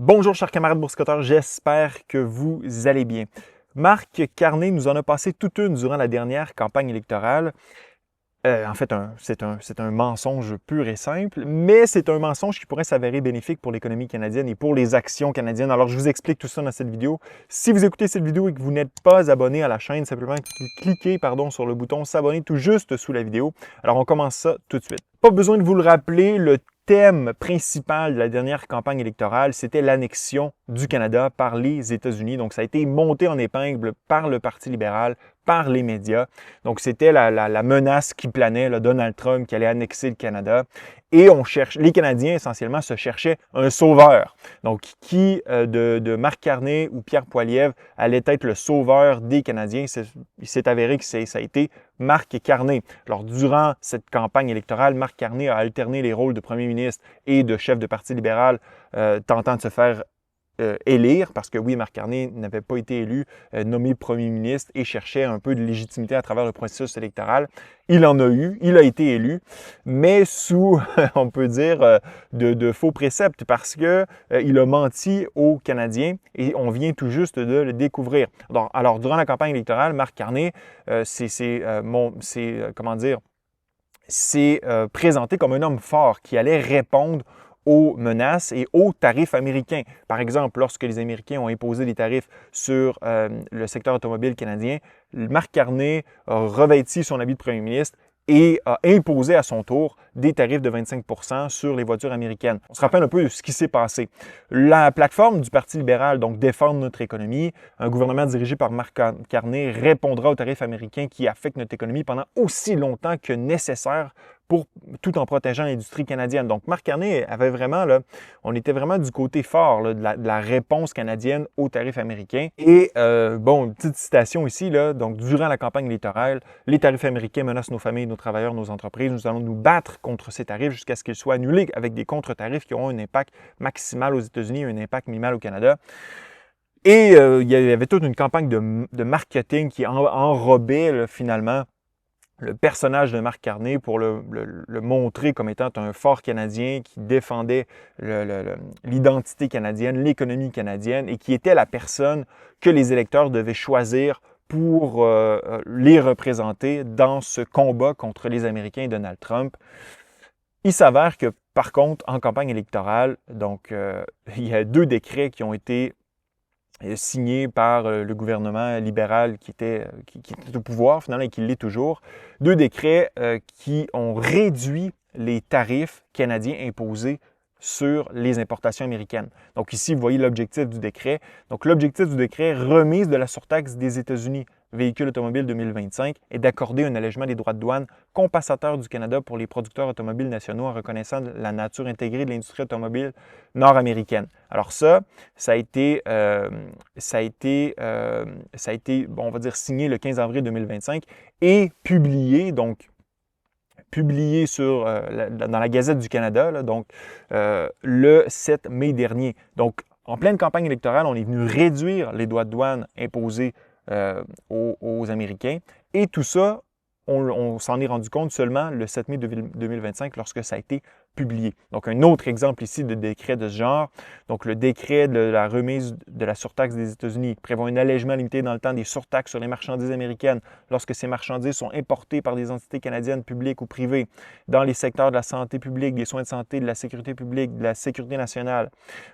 Bonjour chers camarades boursicoteurs, j'espère que vous allez bien. Marc Carney nous en a passé toute une durant la dernière campagne électorale. En fait, c'est un mensonge pur et simple, mais c'est un mensonge qui pourrait s'avérer bénéfique pour l'économie canadienne et pour les actions canadiennes. Alors, je vous explique tout ça dans cette vidéo. Si vous écoutez cette vidéo et que vous n'êtes pas abonné à la chaîne, simplement cliquez sur le bouton s'abonner tout juste sous la vidéo. Alors, on commence ça tout de suite. Pas besoin de vous le rappeler, le thème principal de la dernière campagne électorale, c'était l'annexion du Canada par les États-Unis. Donc, ça a été monté en épingle par le Parti libéral, par les médias. Donc, c'était la menace qui planait, là, Donald Trump qui allait annexer le Canada. Et les Canadiens, essentiellement, se cherchaient un sauveur. Donc, qui de Marc Carney ou Pierre Poilievre allait être le sauveur des Canadiens? Il s'est avéré que ça a été Marc Carney. Alors, durant cette campagne électorale, Marc Carney a alterné les rôles de premier ministre et de chef de Parti libéral, tentant de se faire élire, parce que oui, Marc Carney n'avait pas été élu, nommé premier ministre et cherchait un peu de légitimité à travers le processus électoral. Il en a eu, il a été élu, mais sous, on peut dire, de faux préceptes, parce que il a menti aux Canadiens et on vient tout juste de le découvrir. Alors durant la campagne électorale, Marc Carney s'est présenté comme un homme fort qui allait répondre aux menaces et aux tarifs américains. Par exemple, lorsque les Américains ont imposé des tarifs sur le secteur automobile canadien, Marc Carney a revêti son habit de premier ministre et a imposé à son tour des tarifs de 25 % sur les voitures américaines. On se rappelle un peu de ce qui s'est passé. La plateforme du Parti libéral, donc Défendre notre économie, un gouvernement dirigé par Marc Carney, répondra aux tarifs américains qui affectent notre économie pendant aussi longtemps que nécessaire tout en protégeant l'industrie canadienne. Donc, Marc Carney avait vraiment, on était vraiment du côté fort de la réponse canadienne aux tarifs américains. Et, une petite citation ici, donc, durant la campagne électorale, les tarifs américains menacent nos familles, nos travailleurs, nos entreprises. Nous allons nous battre contre ces tarifs jusqu'à ce qu'ils soient annulés avec des contre-tarifs qui auront un impact maximal aux États-Unis et un impact minimal au Canada. Et il y avait toute une campagne de marketing qui enrobait finalement le personnage de Marc Carney pour le montrer comme étant un fort Canadien qui défendait l'identité canadienne, l'économie canadienne et qui était la personne que les électeurs devaient choisir pour les représenter dans ce combat contre les Américains et Donald Trump. Il s'avère que, par contre, en campagne électorale, donc, il y a 2 décrets qui ont été signé par le gouvernement libéral qui était au pouvoir finalement et qui l'est toujours. 2 décrets qui ont réduit les tarifs canadiens imposés sur les importations américaines. Donc ici, vous voyez l'objectif du décret. Donc l'objectif du décret, remise de la surtaxe des États-Unis, véhicules automobiles 2025, est d'accorder un allègement des droits de douane compensateur du Canada pour les producteurs automobiles nationaux en reconnaissant la nature intégrée de l'industrie automobile nord-américaine. Alors ça a été, on va dire, signé le 15 avril 2025 et publié, dans la Gazette du Canada, le 7 mai dernier. Donc, en pleine campagne électorale, on est venu réduire les droits de douane imposés aux Américains. Et tout ça, on s'en est rendu compte seulement le 7 mai 2025 lorsque ça a été publié. Donc, un autre exemple ici de décret de ce genre. Donc, le décret de la remise de la surtaxe des États-Unis prévoit un allègement limité dans le temps des surtaxes sur les marchandises américaines lorsque ces marchandises sont importées par des entités canadiennes publiques ou privées dans les secteurs de la santé publique, des soins de santé, de la sécurité publique, de la sécurité nationale.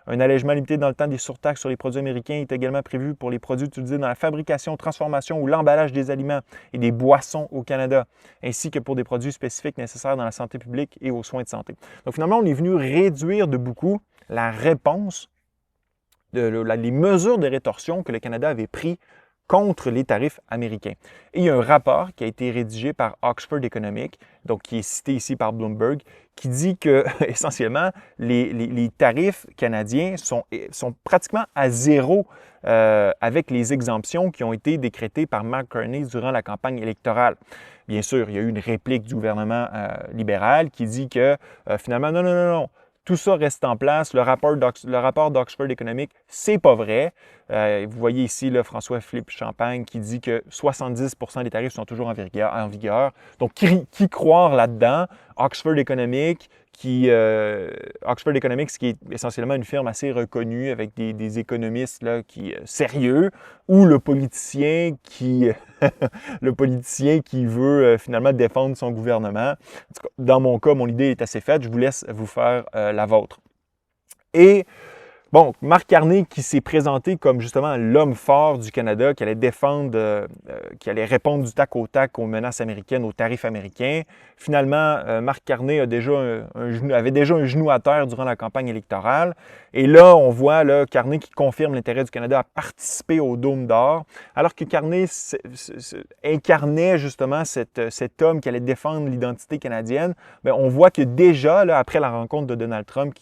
Un allègement limité dans le temps des surtaxes sur les produits américains est également prévu pour les produits utilisés dans la fabrication, transformation ou l'emballage des aliments et des boissons au Canada, ainsi que pour des produits spécifiques nécessaires dans la santé publique et aux soins de santé. Donc, finalement, on est venu réduire de beaucoup la réponse, les mesures de rétorsion que le Canada avait prises contre les tarifs américains. Et il y a un rapport qui a été rédigé par Oxford Economics, donc qui est cité ici par Bloomberg, qui dit que, essentiellement, les tarifs canadiens sont pratiquement à zéro avec les exemptions qui ont été décrétées par Marc Carney durant la campagne électorale. Bien sûr, il y a eu une réplique du gouvernement libéral qui dit que, finalement, non, tout ça reste en place. Le rapport d'Oxford Economics, c'est pas vrai. Vous voyez ici François-Philippe Champagne qui dit que 70 % des tarifs sont toujours en vigueur. Donc, qui croire là-dedans? Oxford Economics, Oxford Economics, qui est essentiellement une firme assez reconnue avec des économistes là, sérieux, ou le politicien qui, le politicien qui veut finalement défendre son gouvernement. En tout cas, dans mon cas, mon idée est assez faite. Je vous laisse vous faire la vôtre. Et bon, Marc Carney qui s'est présenté comme justement l'homme fort du Canada, qui allait défendre, qui allait répondre du tac au tac aux menaces américaines, aux tarifs américains. Finalement, Marc Carney avait déjà un genou à terre durant la campagne électorale. Et là, on voit là, Carney qui confirme l'intérêt du Canada à participer au Dôme d'or, alors que Carney incarnait justement cet homme qui allait défendre l'identité canadienne. Bien, on voit que déjà, là, après la rencontre de Donald Trump,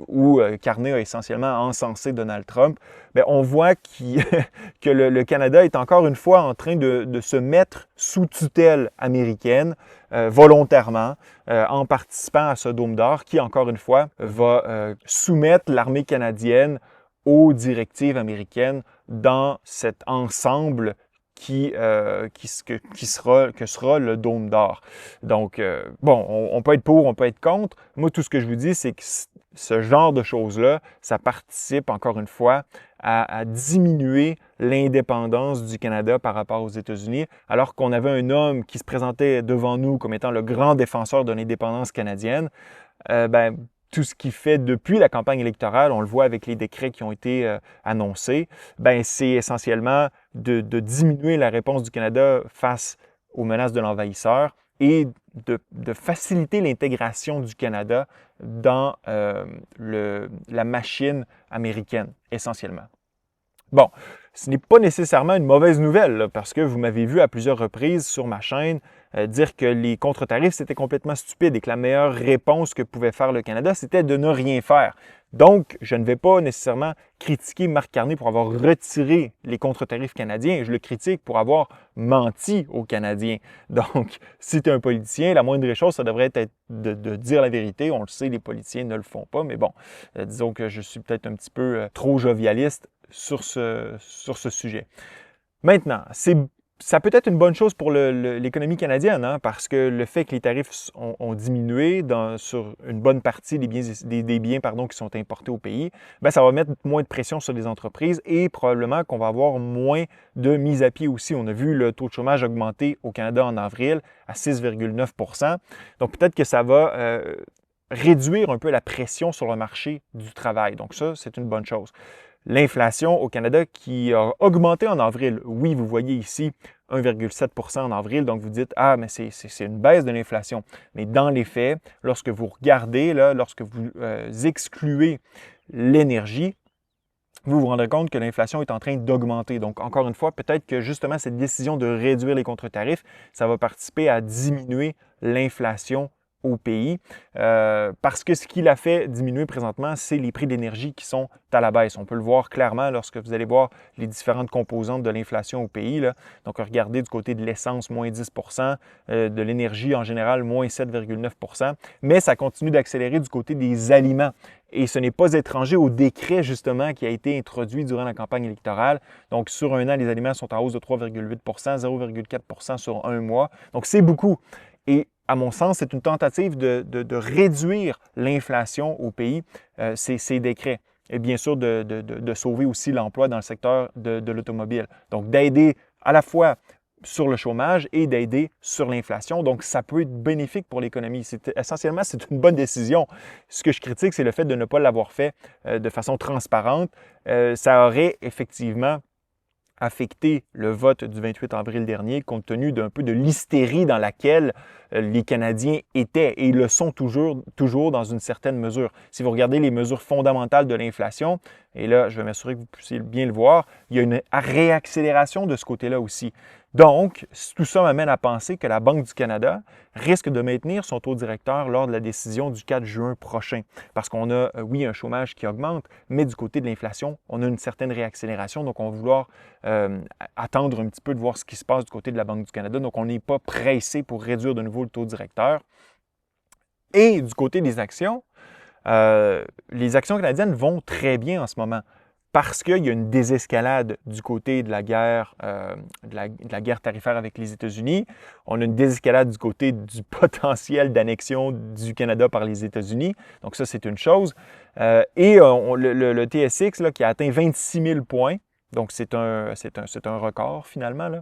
où Carney a essentiellement encensé Donald Trump, bien, on voit que le Canada est encore une fois en train de se mettre sous tutelle américaine volontairement en participant à ce Dôme d'or qui, encore une fois, va soumettre l'armée canadienne aux directives américaines dans cet ensemble que sera le Dôme d'or. Donc, bon, on peut être pour, on peut être contre. Moi, tout ce que je vous dis, c'est que ce genre de choses-là, ça participe, encore une fois, à diminuer l'indépendance du Canada par rapport aux États-Unis, alors qu'on avait un homme qui se présentait devant nous comme étant le grand défenseur de l'indépendance canadienne. Ben, tout ce qu'il fait depuis la campagne électorale, on le voit avec les décrets qui ont été annoncés, ben, c'est essentiellement de diminuer la réponse du Canada face aux menaces de l'envahisseur et de faciliter l'intégration du Canada dans la machine américaine, essentiellement. Bon, ce n'est pas nécessairement une mauvaise nouvelle, là, parce que vous m'avez vu à plusieurs reprises sur ma chaîne dire que les contre-tarifs, c'était complètement stupide et que la meilleure réponse que pouvait faire le Canada, c'était de ne rien faire. Donc, je ne vais pas nécessairement critiquer Marc Carney pour avoir retiré les contre-tarifs canadiens. Je le critique pour avoir menti aux Canadiens. Donc, si tu es un politicien, la moindre des choses, ça devrait être de dire la vérité. On le sait, les politiciens ne le font pas, mais bon, disons que je suis peut-être un petit peu trop jovialiste sur ce sujet. Maintenant, ça peut être une bonne chose pour l'économie canadienne, hein, parce que le fait que les tarifs ont diminué sur une bonne partie des biens qui sont importés au pays, bien, ça va mettre moins de pression sur les entreprises et probablement qu'on va avoir moins de mise à pied aussi. On a vu le taux de chômage augmenter au Canada en avril à 6,9 %. Donc peut-être que ça va réduire un peu la pression sur le marché du travail. Donc ça, c'est une bonne chose. L'inflation au Canada qui a augmenté en avril. Oui, vous voyez ici 1,7 % en avril, donc vous dites « Ah, mais c'est une baisse de l'inflation ». Mais dans les faits, lorsque vous regardez, là, lorsque vous excluez l'énergie, vous vous rendrez compte que l'inflation est en train d'augmenter. Donc, encore une fois, peut-être que justement cette décision de réduire les contre-tarifs, ça va participer à diminuer l'inflation au pays, parce que ce qui l'a fait diminuer présentement, c'est les prix d'énergie qui sont à la baisse. On peut le voir clairement lorsque vous allez voir les différentes composantes de l'inflation au pays, là. Donc, regardez du côté de l'essence, moins 10 %, de l'énergie en général, moins 7,9 %, mais ça continue d'accélérer du côté des aliments. Et ce n'est pas étranger au décret, justement, qui a été introduit durant la campagne électorale. Donc, sur un an, les aliments sont en hausse de 3,8 %, 0,4 % sur un mois. Donc, c'est beaucoup. Et à mon sens, c'est une tentative de réduire l'inflation au pays, ces décrets. Et bien sûr, de sauver aussi l'emploi dans le secteur de l'automobile. Donc, d'aider à la fois sur le chômage et d'aider sur l'inflation. Donc, ça peut être bénéfique pour l'économie. Essentiellement, c'est une bonne décision. Ce que je critique, c'est le fait de ne pas l'avoir fait de façon transparente. Ça aurait effectivement affecté le vote du 28 avril dernier, compte tenu d'un peu de l'hystérie dans laquelle les Canadiens étaient et ils le sont toujours dans une certaine mesure. Si vous regardez les mesures fondamentales de l'inflation, et là, je vais m'assurer que vous puissiez bien le voir, il y a une réaccélération de ce côté-là aussi. Donc, tout ça m'amène à penser que la Banque du Canada risque de maintenir son taux directeur lors de la décision du 4 juin prochain. Parce qu'on a, oui, un chômage qui augmente, mais du côté de l'inflation, on a une certaine réaccélération. Donc, on va vouloir attendre un petit peu de voir ce qui se passe du côté de la Banque du Canada. Donc, on n'est pas pressé pour réduire de nouveau le taux directeur. Et du côté des actions canadiennes vont très bien en ce moment. parce qu'il y a une désescalade du côté de la guerre, de la guerre tarifaire avec les États-Unis. On a une désescalade du côté du potentiel d'annexion du Canada par les États-Unis. Donc ça, c'est une chose. Le TSX là, qui a atteint 26 000 points. Donc c'est un record finalement, là.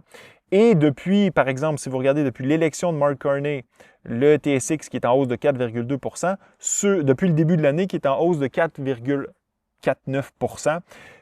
Et depuis, par exemple, si vous regardez depuis l'élection de Mark Carney, le TSX qui est en hausse de 4,2 %, depuis le début de l'année qui est en hausse de 4,49 %,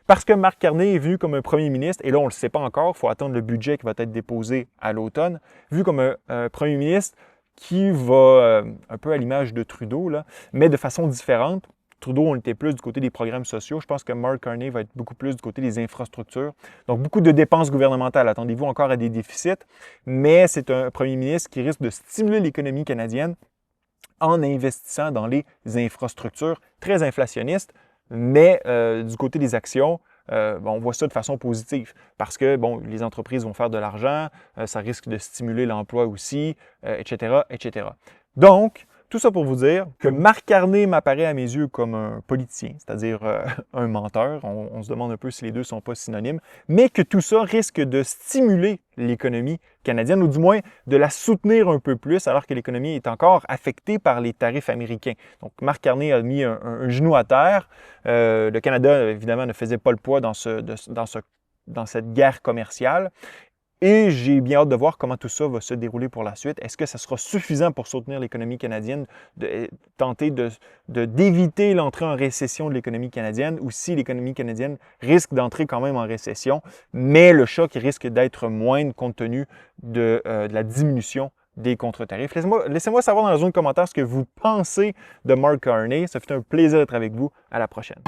parce que Mark Carney est venu comme un premier ministre, et là on ne le sait pas encore, il faut attendre le budget qui va être déposé à l'automne, vu comme un premier ministre qui va, un peu à l'image de Trudeau, là, mais de façon différente. Trudeau, on était plus du côté des programmes sociaux. Je pense que Mark Carney va être beaucoup plus du côté des infrastructures. Donc, beaucoup de dépenses gouvernementales. Attendez-vous encore à des déficits, mais c'est un premier ministre qui risque de stimuler l'économie canadienne en investissant dans les infrastructures, très inflationnistes, mais du côté des actions, on voit ça de façon positive parce que les entreprises vont faire de l'argent, ça risque de stimuler l'emploi aussi, etc., etc. Donc, tout ça pour vous dire que Mark Carney m'apparaît à mes yeux comme un politicien, c'est-à-dire un menteur. On se demande un peu si les deux ne sont pas synonymes, mais que tout ça risque de stimuler l'économie canadienne, ou du moins de la soutenir un peu plus, alors que l'économie est encore affectée par les tarifs américains. Donc, Mark Carney a mis un genou à terre. Le Canada, évidemment, ne faisait pas le poids dans cette guerre commerciale. Et j'ai bien hâte de voir comment tout ça va se dérouler pour la suite. Est-ce que ça sera suffisant pour soutenir l'économie canadienne, de tenter d'éviter l'entrée en récession de l'économie canadienne, ou si l'économie canadienne risque d'entrer quand même en récession, mais le choc risque d'être moindre compte tenu de la diminution des contre-tarifs. Laissez-moi savoir dans la zone de commentaires ce que vous pensez de Mark Carney. Ça fait un plaisir d'être avec vous. À la prochaine.